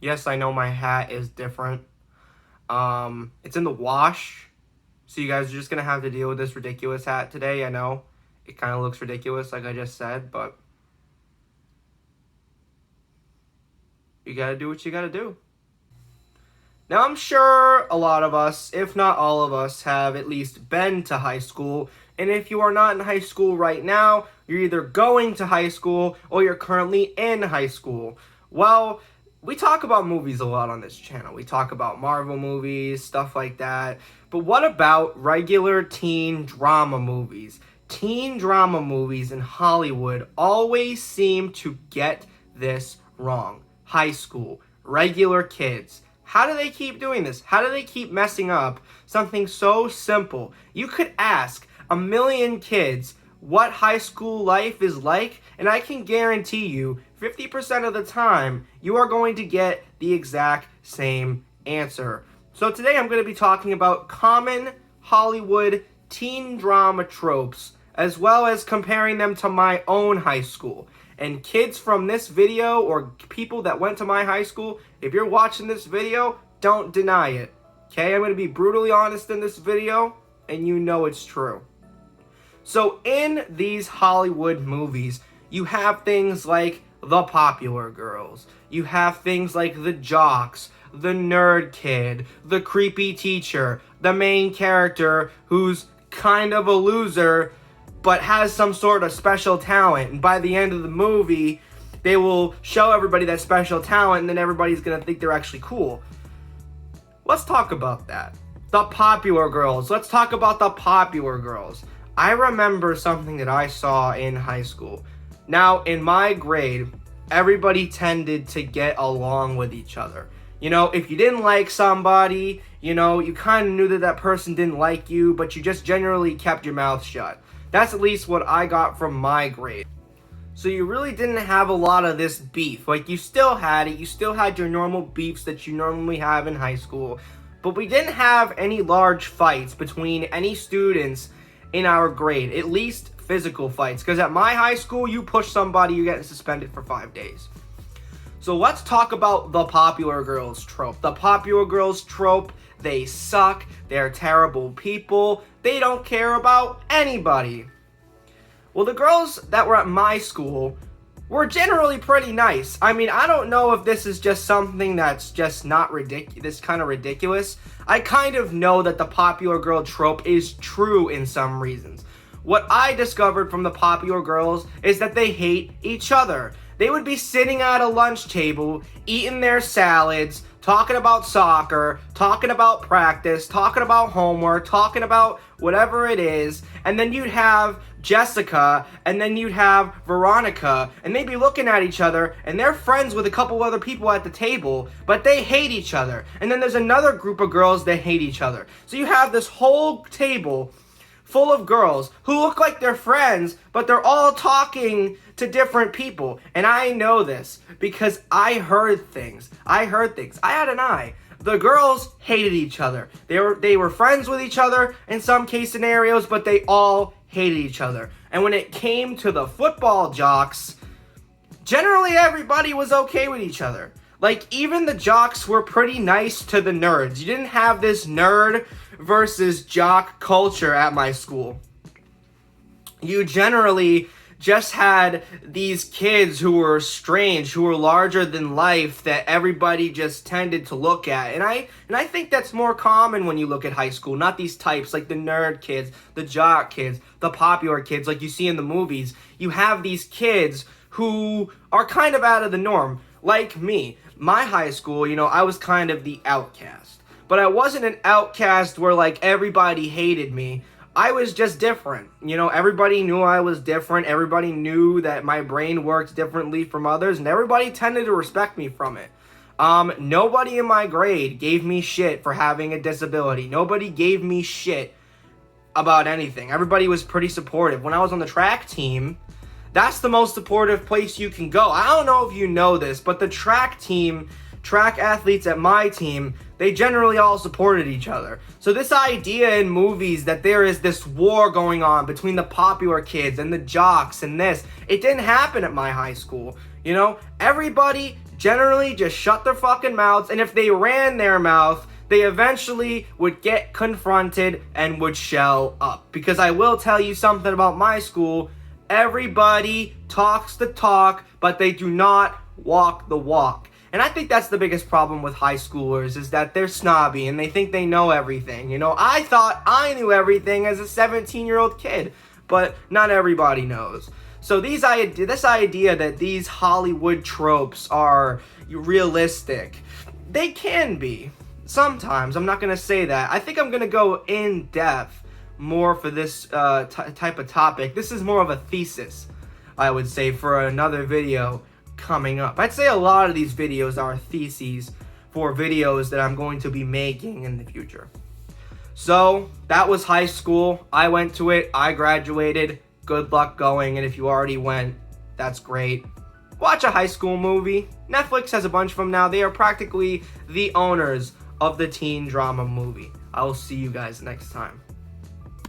Yes, I know my hat is different. It's in the wash, so you guys are just gonna have to deal with this ridiculous hat today. I know it kind of looks ridiculous, like I just said, but you gotta do what you gotta do. Now, I'm sure a lot of us, if not all of us, have at least been to high school. And if you are not in high school right now, you're either going to high school or you're currently in high school. Well, we talk about movies a lot on this channel. We talk about Marvel movies, stuff like that. But what about regular teen drama movies? Teen drama movies in Hollywood always seem to get this wrong. High school, regular kids. How do they keep doing this? How do they keep messing up something so simple? You could ask a million kids what high school life is like, and I can guarantee you 50% of the time you are going to get the exact same answer. So today I'm going to be talking about common Hollywood teen drama tropes, as well as comparing them to my own high school. And kids from this video, or people that went to my high school, if you're watching this video, don't deny it. Okay, I'm going to be brutally honest in this video, and you know it's true. So in these Hollywood movies, you have things like the popular girls. You have things like the jocks, the nerd kid, the creepy teacher, the main character who's kind of a loser, but has some sort of special talent. And by the end of the movie, they will show everybody that special talent, and then everybody's going to think they're actually cool. Let's talk about that. The popular girls. Let's talk about the popular girls. I remember something that I saw in high school. Now, in my grade, everybody tended to get along with each other. You know, if you didn't like somebody, you know, you kind of knew that that person didn't like you, but you just generally kept your mouth shut. That's at least what I got from my grade. So you really didn't have a lot of this beef. Like, you still had it. You still had your normal beefs that you normally have in high school. But we didn't have any large fights between any students in our grade. At least physical fights. Because at my high school, you push somebody, you're getting suspended for 5 days. So let's talk about the popular girls trope. The popular girls trope, they suck. They're terrible people. They don't care about anybody. Well, the girls that were at my school were generally pretty nice. I mean, I don't know if this is just something that's just not ridiculous, kind of ridiculous. I kind of know that the popular girl trope is true in some reasons. What I discovered from the popular girls is that they hate each other. They would be sitting at a lunch table, eating their salads, talking about soccer, talking about practice, talking about homework, talking about whatever it is, and then you'd have Jessica, and then you'd have Veronica, and they'd be looking at each other, and they're friends with a couple other people at the table, but they hate each other. And then there's another group of girls that hate each other. So you have this whole table full of girls who look like they're friends, but they're all talking to different people. And I know this because I heard things. I had an eye. The girls hated each other. They were friends with each other in some case scenarios, but they all hated each other. And when it came to the football jocks, generally everybody was okay with each other. Like, even the jocks were pretty nice to the nerds. You didn't have this nerd versus jock culture at my school. You generally just had these kids who were strange, who were larger than life, that everybody just tended to look at. And I think that's more common when you look at high school. Not these types, like the nerd kids, the jock kids, the popular kids, like you see in the movies. You have these kids who are kind of out of the norm, like me. My high school, you know, I was kind of the outcast. But I wasn't an outcast where, like, everybody hated me. I was just different. You know, everybody knew I was different. Everybody knew that my brain worked differently from others, and everybody tended to respect me from it. Nobody in my grade gave me shit for having a disability. Nobody gave me shit about anything. Everybody was pretty supportive. When I was on the track team, that's the most supportive place you can go. I don't know if you know this, but the track athletes at my team, they generally all supported each other. So this idea in movies that there is this war going on between the popular kids and the jocks and this, it didn't happen at my high school. You know, everybody generally just shut their fucking mouths, and if they ran their mouth, they eventually would get confronted and would shell up. Because I will tell you something about my school. Everybody talks the talk, but they do not walk the walk. And I think that's the biggest problem with high schoolers, is that they're snobby and they think they know everything. You know, I thought I knew everything as a 17-year-old kid, but not everybody knows. So this idea that these Hollywood tropes are realistic, they can be. Sometimes. I'm not going to say that. I think I'm going to go in depth more for this type of topic. This is more of a thesis, I would say, for another video coming up. I'd say a lot of these videos are theses for videos that I'm going to be making in the future. So that was high school. I went to it. I graduated. Good luck going. And if you already went, that's great. Watch a high school movie. Netflix has a bunch of them now. They are practically the owners of the teen drama movie. I will see you guys next time.